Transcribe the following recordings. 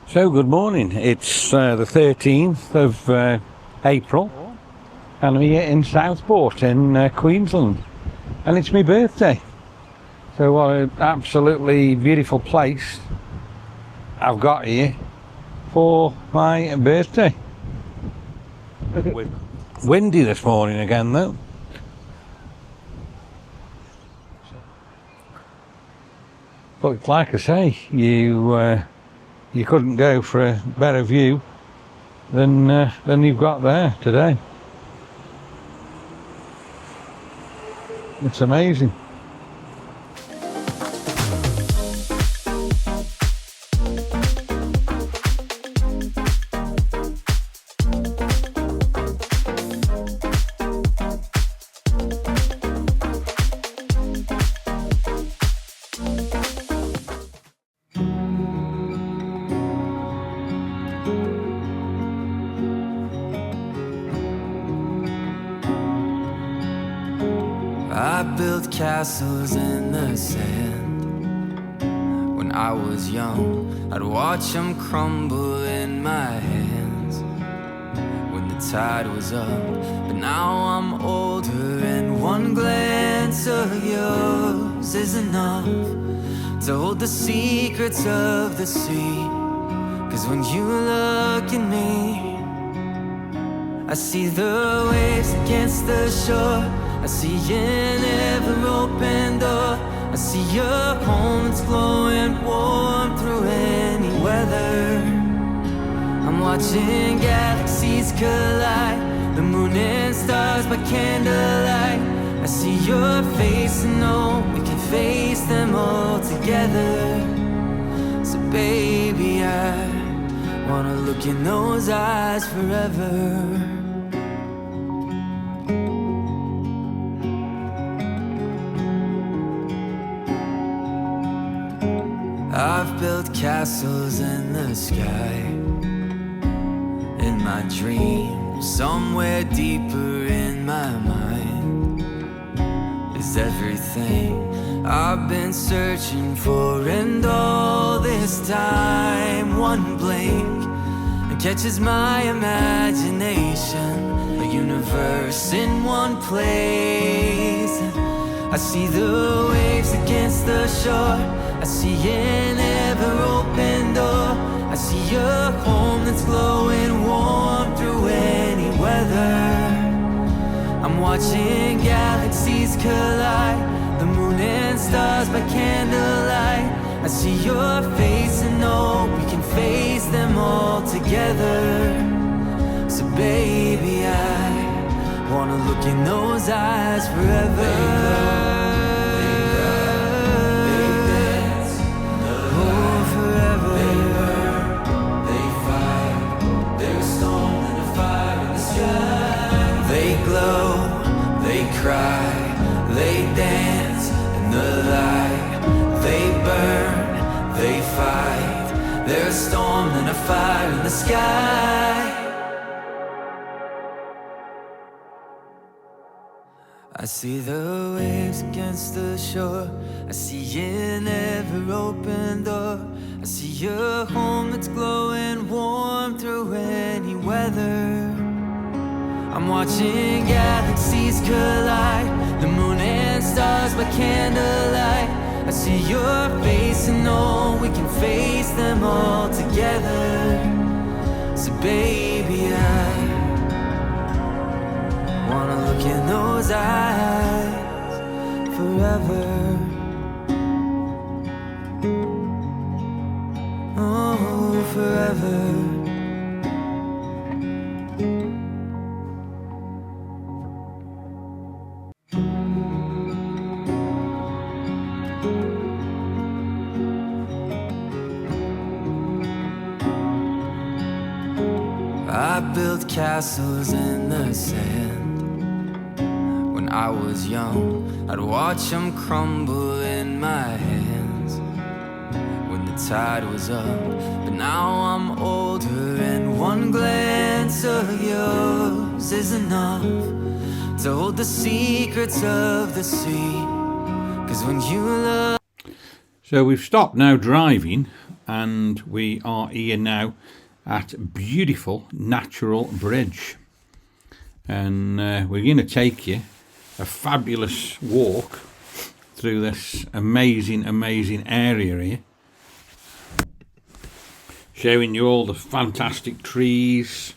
So good morning, it's the 13th of April and I'm here in Southport in Queensland and it's my birthday. So what an absolutely beautiful place I've got here for my birthday. Windy this morning again though. But like I say, you couldn't go for a better view than you've got there today. It's amazing. I built castles in the sand. When I was young, I'd watch them crumble in my hands when the tide was up. But now I'm older and one glance of yours is enough to hold the secrets of the sea. 'Cause when you look at me, I see the waves against the shore. I see an ever-open door. I see your home that's glowing warm through any weather. I'm watching galaxies collide, the moon and stars by candlelight. I see your face and know we can face them all together. So baby, I wanna look in those eyes forever. I've built castles in the sky. In my dreams, somewhere deeper in my mind is everything I've been searching for. And all this time, one blink and catches my imagination. A universe in one place. I see the waves against the shore. I see an ever-open door. I see your home that's glowing warm through any weather. I'm watching galaxies collide, the moon and stars by candlelight. I see your face and know we can face them all together. So baby, I wanna look in those eyes forever. Cry, they dance in the light. They burn, they fight. They're a storm and a fire in the sky. I see the waves against the shore. I see an ever-open door. I see your home that's glowing warm through any weather. I'm watching galaxies collide, the moon and stars by candlelight. I see your face and know we can face them all together. So baby, I wanna look in those eyes forever. Oh, forever. I built castles in the sand. When I was young, I'd watch them crumble in my hands when the tide was up. But now I'm older and one glance of yours is enough to hold the secrets of the sea. 'Cause when you look... So we've stopped now driving and we are here now at beautiful Natural Bridge, and we're going to take you a fabulous walk through this amazing area here, showing you all the fantastic trees,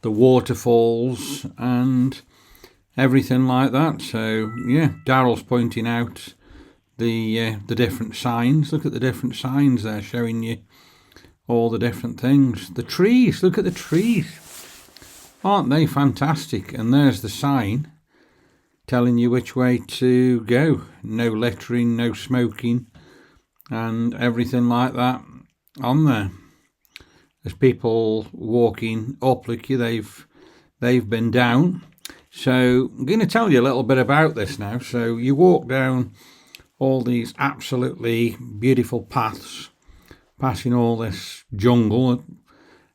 the waterfalls and everything like that. So yeah, Daryl's pointing out the different signs. Look at the different signs there, showing you all the different things. The trees, look at the trees, aren't they fantastic? And there's the sign telling you which way to go. No littering, no smoking, and everything like that on there. There's people walking up, look, they've been down. So I'm going to tell you a little bit about this now. So you walk down all these absolutely beautiful paths, passing all this jungle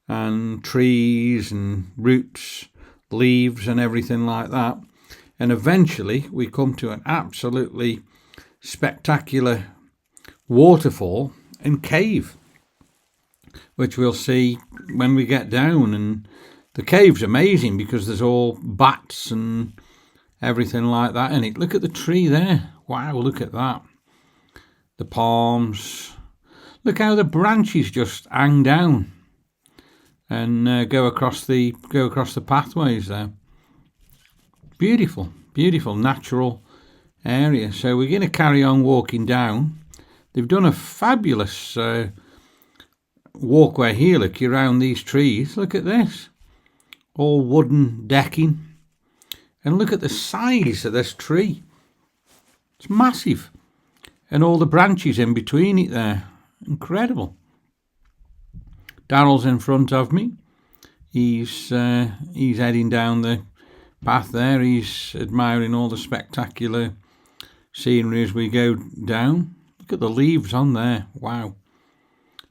and trees and roots, leaves and everything like that. And eventually we come to an absolutely spectacular waterfall and cave, which we'll see when we get down. And the cave's amazing because there's all bats and everything like that in it. Look at the tree there. Wow, look at that. The palms. Look how the branches just hang down and go across the pathways there. Beautiful, beautiful natural area. So we're going to carry on walking down. They've done a fabulous walkway here, look, around these trees. Look at this, all wooden decking, and look at the size of this tree. It's massive, and all the branches in between it there, incredible. Daryl's in front of me. He's heading down the path there. He's admiring all the spectacular scenery as we go down. Look at the leaves on there, wow.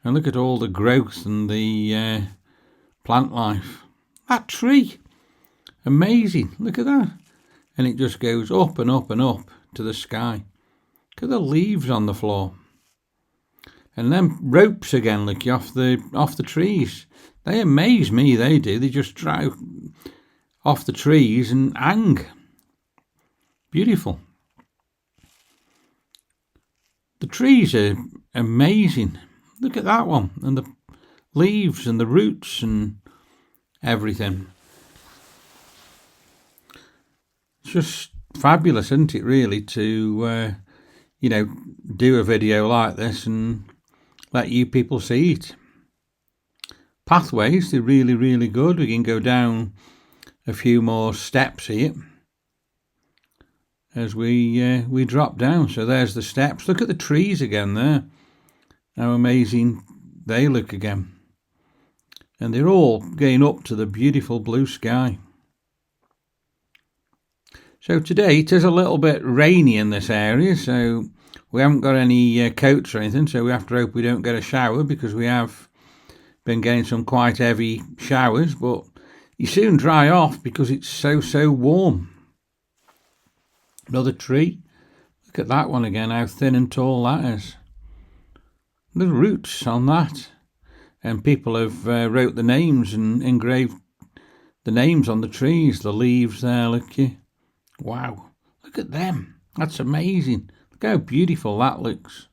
And look at all the growth and the plant life. That tree, amazing, look at that. And it just goes up and up and up to the sky. Look at the leaves on the floor. And then ropes again, look, off the trees. They amaze me, they do. They just drive off the trees and hang. Beautiful. The trees are amazing. Look at that one, and the leaves and the roots and everything. It's just fabulous, isn't it, really, to do a video like this and let you people see it. Pathways, they're really good. We can go down a few more steps here as we drop down. So there's the steps. Look at the trees again there. How amazing they look again. And they're all going up to the beautiful blue sky. So today it is a little bit rainy in this area, so we haven't got any coats or anything, so we have to hope we don't get a shower, because we have been getting some quite heavy showers, but you soon dry off because it's so warm. Another tree. Look at that one again, how thin and tall that is. The roots on that. And people have wrote the names and engraved the names on the trees, the leaves there, look you. Wow, look at them. That's amazing. Look how beautiful that looks.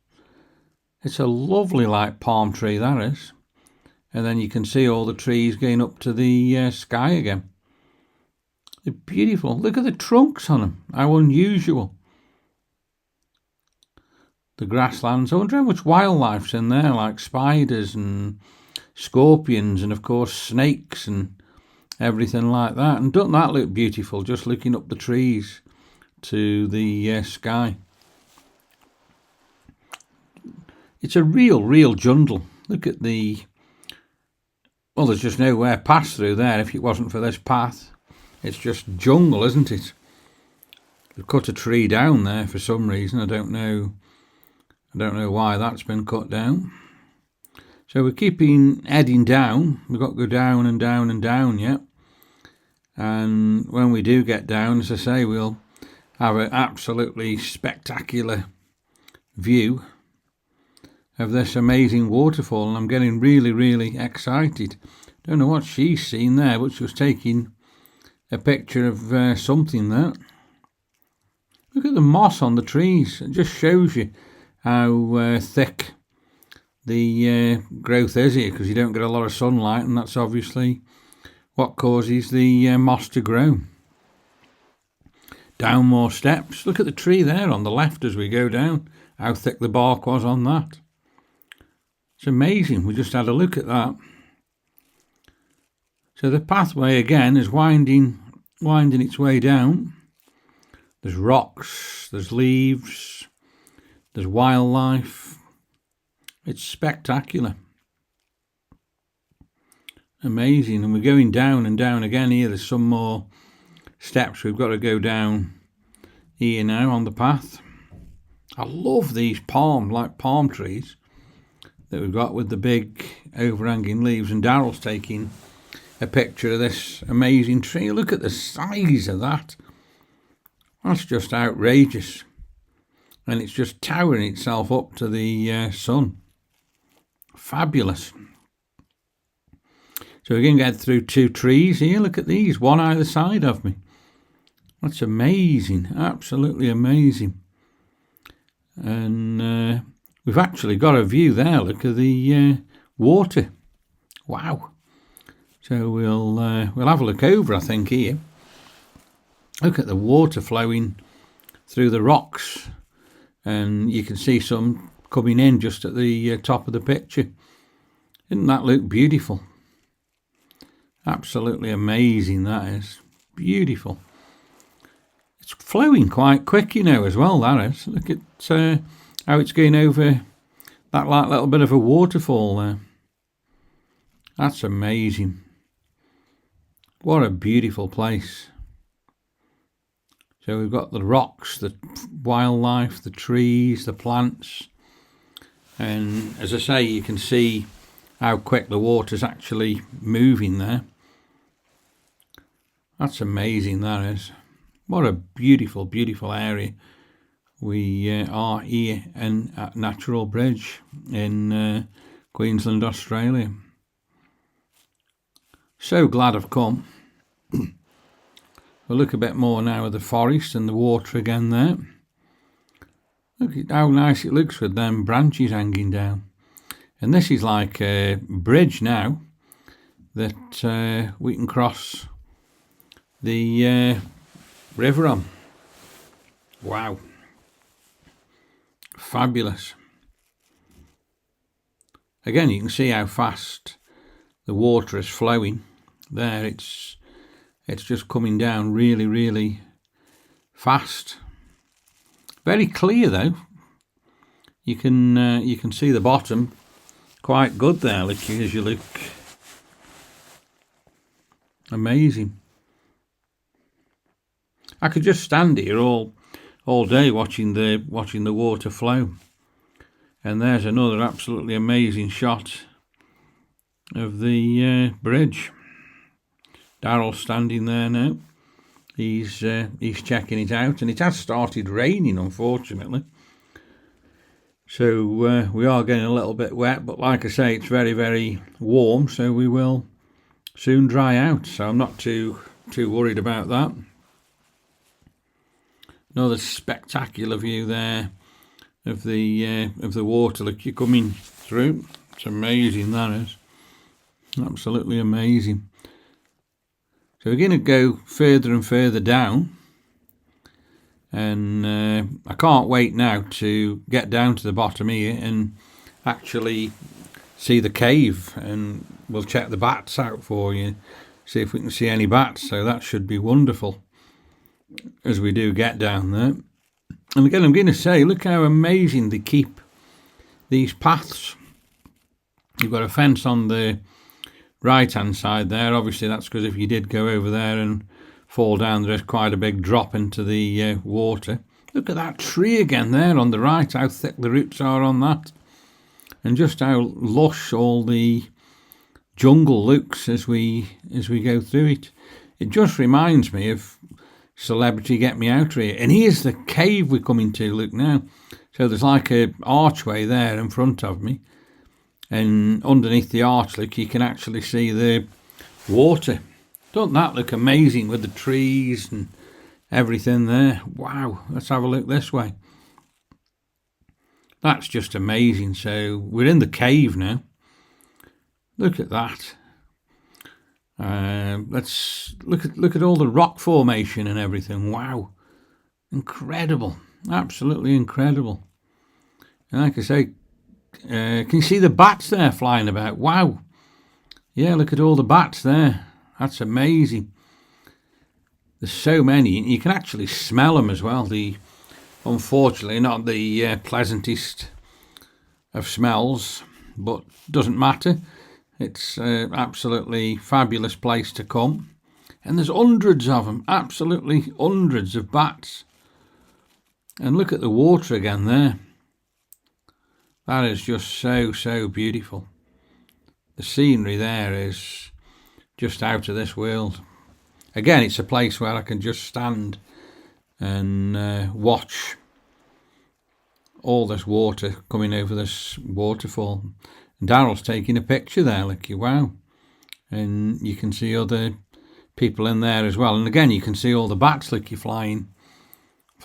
It's a lovely like palm tree, that is. And then you can see all the trees going up to the sky again. They're beautiful. Look at the trunks on them. How unusual. The grasslands. I wonder how much wildlife's in there, like spiders and scorpions and, of course, snakes and everything like that. And doesn't that look beautiful, just looking up the trees to the sky? It's a real jungle. Look at the... Well, there's just nowhere past through there if it wasn't for this path. It's just jungle, isn't it? They've cut a tree down there for some reason. I don't know why that's been cut down. So we're keeping heading down. We've got to go down and down and down yet. And when we do get down, as I say, we'll have an absolutely spectacular view of this amazing waterfall, and I'm getting really, really excited. Don't know what she's seen there, but she was taking a picture of something there. Look at the moss on the trees. It just shows you how thick the growth is here, because you don't get a lot of sunlight, and that's obviously what causes the moss to grow. Down more steps. Look at the tree there on the left as we go down, how thick the bark was on that. It's amazing. We just had a look at that. So the pathway again is winding its way down. There's rocks, there's leaves, there's wildlife. It's spectacular. Amazing. And we're going down and down again here. There's some more steps we've got to go down here now on the path. I love these palm trees that we've got with the big overhanging leaves, and Daryl's taking a picture of this amazing tree. Look at the size of that. That's just outrageous. And it's just towering itself up to the sun. Fabulous. So we're going to get through 2 trees here. Look at these, one either side of me. That's amazing, absolutely amazing. And we've actually got a view there. Look at the water. Wow. So we'll have a look over, I think, here. Look at the water flowing through the rocks, and you can see some coming in just at the top of the picture. Didn't that look beautiful? Absolutely amazing, that is. Beautiful. It's flowing quite quick, as well, that is. Look at how it's going over that little bit of a waterfall there. That's amazing. What a beautiful place. So we've got the rocks, the wildlife, the trees, the plants. And as I say, you can see how quick the water's actually moving there. That's amazing, that is. What a beautiful, beautiful area. We are here at Natural Bridge in Queensland, Australia. So glad I've come. We'll look a bit more now at the forest and the water again there. Look at how nice it looks with them branches hanging down. And this is like a bridge now that we can cross the river on. Wow. Fabulous. Again, you can see how fast the water is flowing. There, it's just coming down really, really fast. Very clear though. You can see the bottom quite good there. Look as you look. Amazing. I could just stand here all day watching the water flow. And there's another absolutely amazing shot of the bridge. Daryl's standing there now. He's checking it out, and it has started raining, unfortunately. So we are getting a little bit wet, but like I say, it's very, very warm, so we will soon dry out. So I'm not too worried about that. Another spectacular view there of the water. Look, you're coming through. It's amazing, that is. Absolutely amazing. So we're going to go further and further down, and I can't wait now to get down to the bottom here and actually see the cave, and we'll check the bats out for you, see if we can see any bats. So that should be wonderful as we do get down there. And again, I'm going to say, look how amazing they keep these paths. You've got a fence on the right hand side there. Obviously that's because if you did go over there and fall down, there is quite a big drop into the water. Look at that tree again there on the right, how thick the roots are on that, and just how lush all the jungle looks as we go through it. It just reminds me of Celebrity Get Me Out here. And here's the cave we're coming to. Look now, So there's like a archway there in front of me, and underneath the arch, look, you can actually see the water. Doesn't that look amazing with the trees and everything there? Wow, let's have a look this way. That's just amazing. So we're in the cave now. Look at that. Let's look at all the rock formation and everything. Wow, incredible, absolutely incredible. And like I say, can you see the bats there flying about? Wow, yeah, look at all the bats there. That's amazing. There's so many, and you can actually smell them as well. Unfortunately, not the pleasantest of smells, but doesn't matter. It's an absolutely fabulous place to come. And there's hundreds of them, absolutely hundreds of bats. And look at the water again there. That is just so beautiful. The scenery there is just out of this world. Again, it's a place where I can just stand and watch all this water coming over this waterfall. And Daryl's taking a picture there, look, wow. And you can see other people in there as well. And again, you can see all the bats, look, flying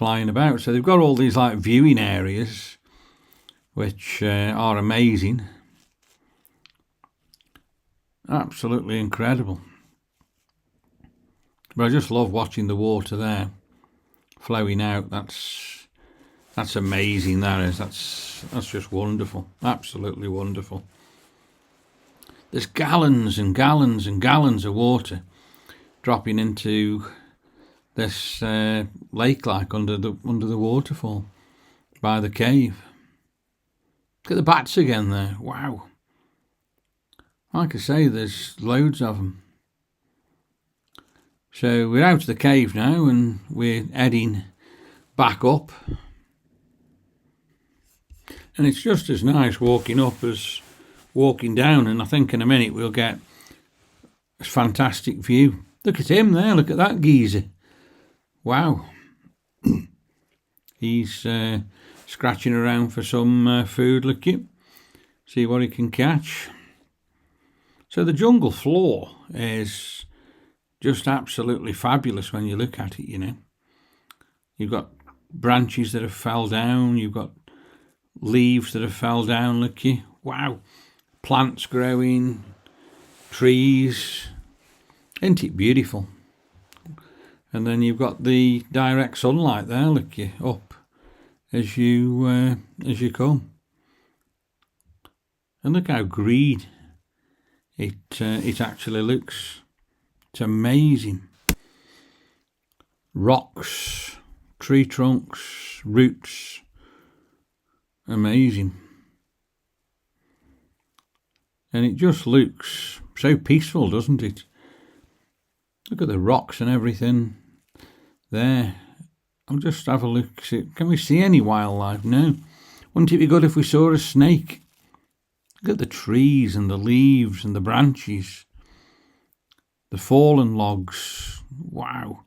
about. So they've got all these like viewing areas, which are amazing. Absolutely incredible. But I just love watching the water there flowing out. That's amazing, that is. That's just wonderful. Absolutely wonderful. There's gallons and gallons and gallons of water dropping into this lake, like under the waterfall by the cave. Look at the bats again there. Wow. Like I say, there's loads of them. So we're out of the cave now, and we're heading back up. And it's just as nice walking up as walking down, and I think in a minute we'll get a fantastic view. Look at him there, look at that geezer. Wow. He's scratching around for some food, look at him. See what he can catch. So the jungle floor is just absolutely fabulous when you look at it, you know. You've got branches that have fell down, you've got leaves that have fell down, look you. Wow. Plants growing, trees. Isn't it beautiful? And then you've got the direct sunlight there, look you, up as you come. And look how green it actually looks. It's amazing. Rocks, tree trunks, roots. Amazing. And it just looks so peaceful, doesn't it? Look at the rocks and everything there. I'll just have a look. Can we see any wildlife? No. Wouldn't it be good if we saw a snake? Look at the trees and the leaves and the branches. The fallen logs. Wow.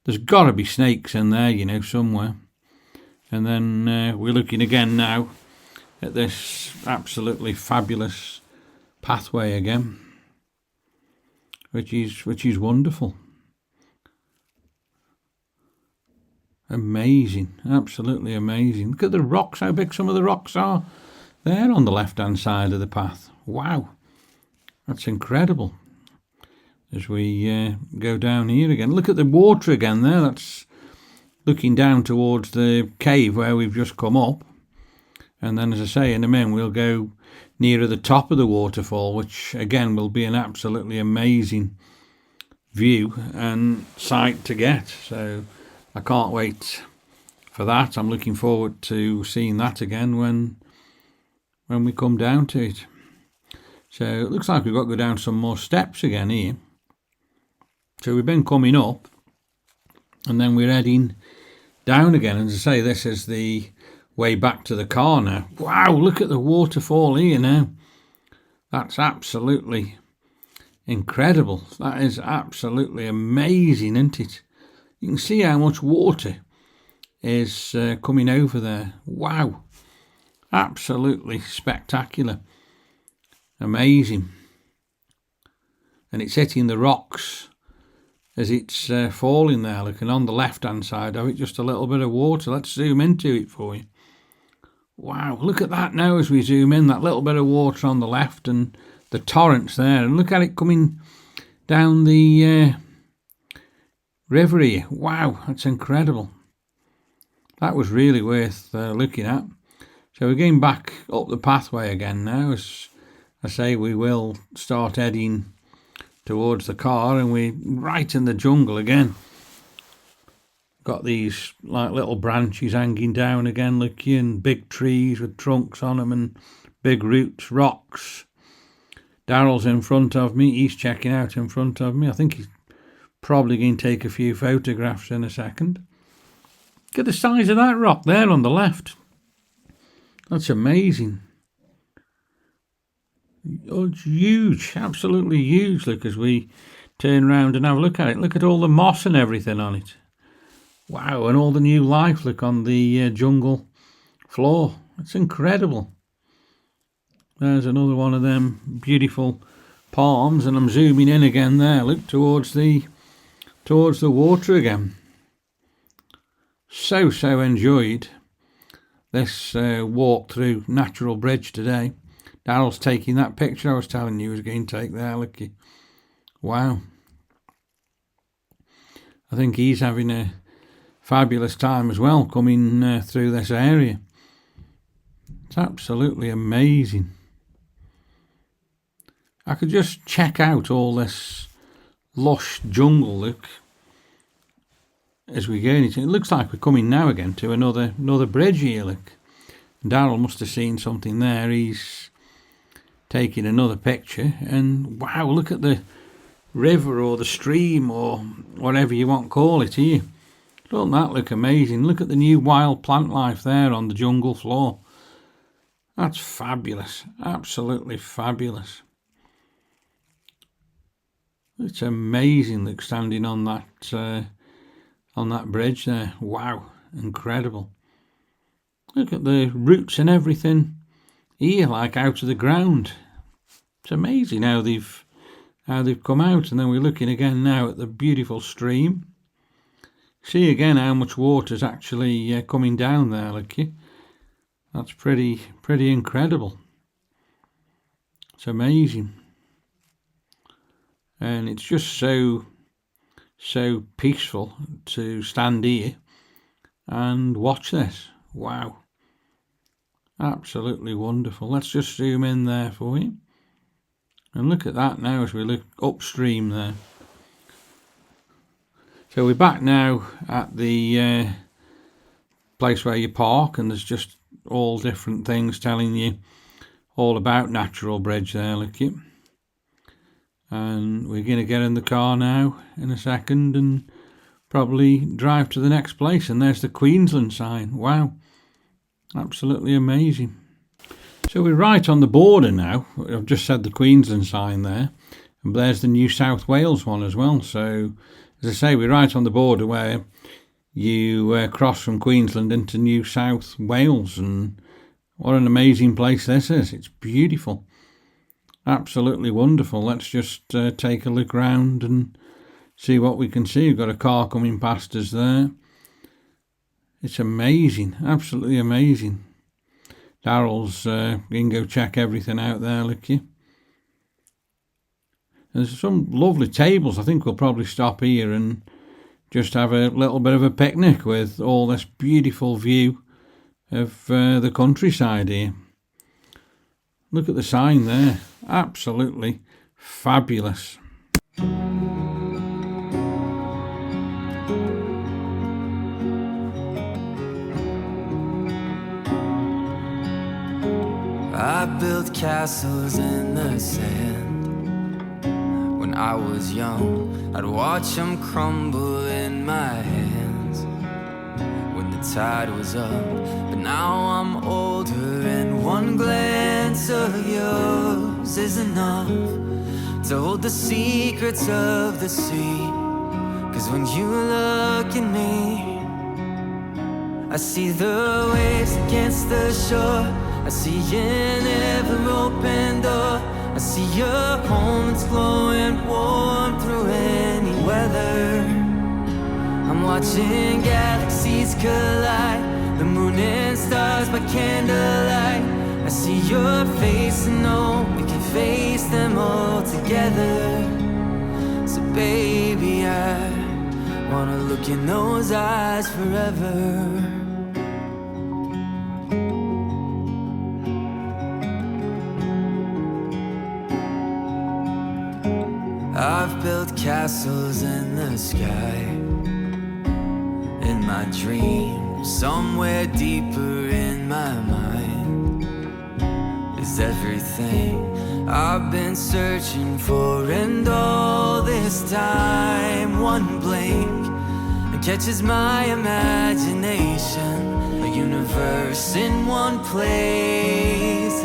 There's got to be snakes in there, you know, somewhere. And then we're looking again now at this absolutely fabulous pathway again, which is wonderful. Amazing, absolutely amazing. Look at the rocks, how big some of the rocks are there on the left-hand side of the path. Wow, that's incredible. As we go down here again, look at the water again there. That's looking down towards the cave where we've just come up. And then, as I say, in a minute we'll go nearer the top of the waterfall, which again will be an absolutely amazing view and sight to get. So I can't wait for that. I'm looking forward to seeing that again when we come down to it. So it looks like we've got to go down some more steps again here. So we've been coming up and then we're heading down again. And as I say, this is the way back to the car now. Wow, look at the waterfall here now. That's absolutely incredible. That is absolutely amazing, isn't it? You can see how much water is coming over there. Wow, absolutely spectacular, amazing. And it's hitting the rocks as it's falling there. Look, and on the left hand side of it, just a little bit of water. Let's zoom into it for you. Wow, look at that now as we zoom in, that little bit of water on the left and the torrents there, and look at it coming down the river here. Wow, that's incredible. That was really worth looking at. So we're going back up the pathway again now. As I say, we will start heading towards the car, and we're right in the jungle again. Got these like little branches hanging down again, look, and big trees with trunks on them and big roots, rocks. Daryl's in front of me. He's checking out in front of me. I think he's probably going to take a few photographs in a second. Look at the size of that rock there on the left. That's amazing. Oh, it's huge, absolutely huge. Look, as we turn around and have a look at it. Look at all the moss and everything on it. Wow, and all the new life, look, on the jungle floor. It's incredible. There's another one of them beautiful palms, and I'm zooming in again there. Look, towards the water again. So enjoyed this walk through Natural Bridge today. Daryl's taking that picture I was telling you he was going to take there. Look, wow. I think he's having a fabulous time as well coming through this area. It's absolutely amazing. I could just check out all this lush jungle, look, as we go into it. It looks like we're coming now again to another bridge here, look. Daryl must have seen something there. He's taking another picture, and wow, look at the river or the stream or whatever you want to call it here. Doesn't that look amazing? Look at the new wild plant life there on the jungle floor. That's fabulous, absolutely fabulous. It's amazing, look, standing on that bridge there. Wow, incredible. Look at the roots and everything here, like out of the ground. It's amazing how they've come out. And then we're looking again now at the beautiful stream. See again how much water's actually coming down there, look. That's pretty incredible. It's amazing. And it's just so peaceful to stand here and watch this. Wow. Absolutely wonderful. Let's just zoom in there for you. And look at that now as we look upstream there. So we're back now at the place where you park, and there's just all different things telling you all about Natural Bridge there, look it. And we're going to get in the car now in a second and probably drive to the next place. And there's the Queensland sign. Wow. Absolutely amazing. So we're right on the border now. I've just said the Queensland sign there. And there's the New South Wales one as well. So, as I say, we're right on the border where you cross from Queensland into New South Wales. And what an amazing place this is. It's beautiful. Absolutely wonderful. Let's just take a look round and see what we can see. We've got a car coming past us there. It's amazing, absolutely amazing. Daryl's going to go check everything out there, look you. There's some lovely tables. I think we'll probably stop here and just have a little bit of a picnic with all this beautiful view of the countryside here. Look at the sign there. Absolutely fabulous. I built castles in the sand. When I was young, I'd watch them crumble in my hands when the tide was up. But now I'm older, and one glance of yours is enough to hold the secrets of the sea. 'Cause when you look at me, I see the waves against the shore. I see an ever-open door. I see your home that's glowing warm through any weather. I'm watching galaxies collide, the moon and stars by candlelight. I see your face and know we can face them all together. So baby, I wanna look in those eyes forever. I've built castles in the sky. In my dreams, somewhere deeper in my mind, is everything I've been searching for. And all this time, one blink and catches my imagination. A universe in one place.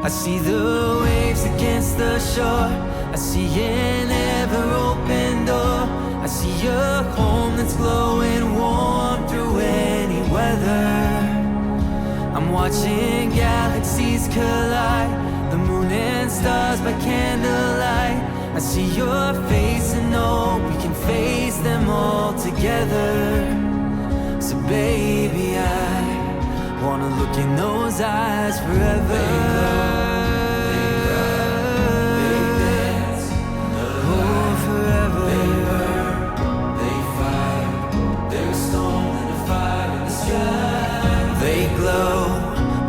I see the waves against the shore. I see an ever-open door. I see your home that's glowing warm through any weather. I'm watching galaxies collide, the moon and stars by candlelight. I see your face and know we can face them all together. So baby, I wanna look in those eyes forever.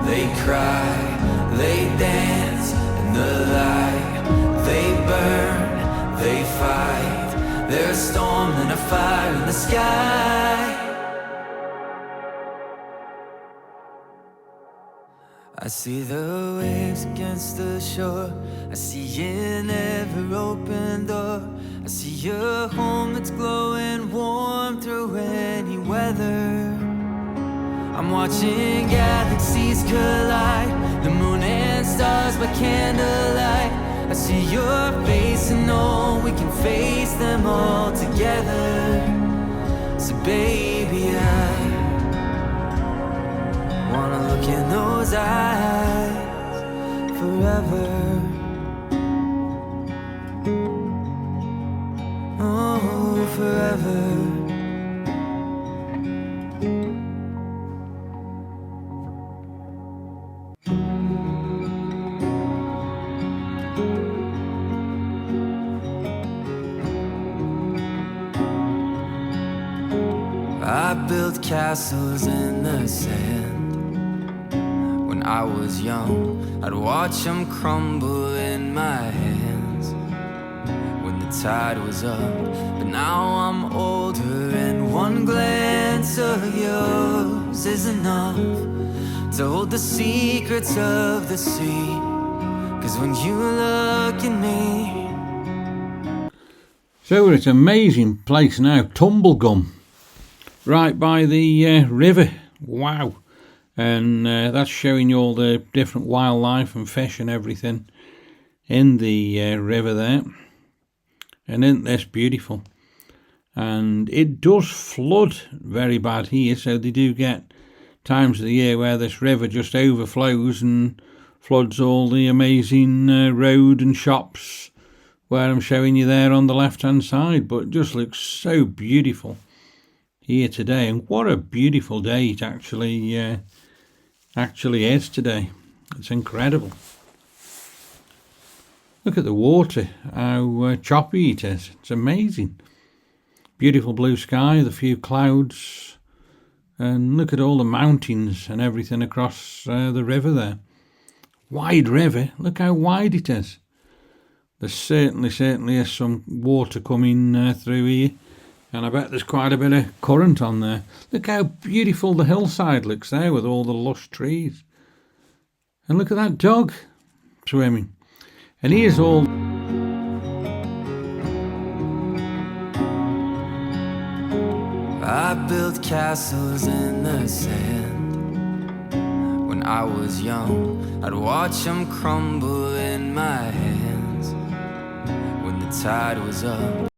They cry, they dance in the light. They burn, they fight. There's a storm and a fire in the sky. I see the waves against the shore. I see an ever-open door. I see your home that's glowing warm through any weather. I'm watching galaxies collide, the moon and stars by candlelight. I see your face and know we can face them all together. So baby, I wanna look in those eyes forever. Oh, forever. I built castles in the sand. When I was young, I'd watch them crumble in my hands when the tide was up. But now I'm older and one glance of yours is enough to hold the secrets of the sea. 'Cause when you look at me. So it's an amazing place now, Tumblegum. Right by the river, wow, and that's showing you all the different wildlife and fish and everything in the river there, and isn't this beautiful? And it does flood very bad here, so they do get times of the year where this river just overflows and floods all the amazing road and shops where I'm showing you there on the left hand side, but it just looks so beautiful here today. And what a beautiful day it actually is today. It's incredible. Look at the water, how choppy it is. It's amazing. Beautiful blue sky with a few clouds, and look at all the mountains and everything across the river there. Wide river, look how wide it is. There certainly is some water coming through here. And I bet there's quite a bit of current on there. Look how beautiful the hillside looks there with all the lush trees. And look at that dog swimming. And here's all... I built castles in the sand. When I was young, I'd watch them crumble in my hands when the tide was up.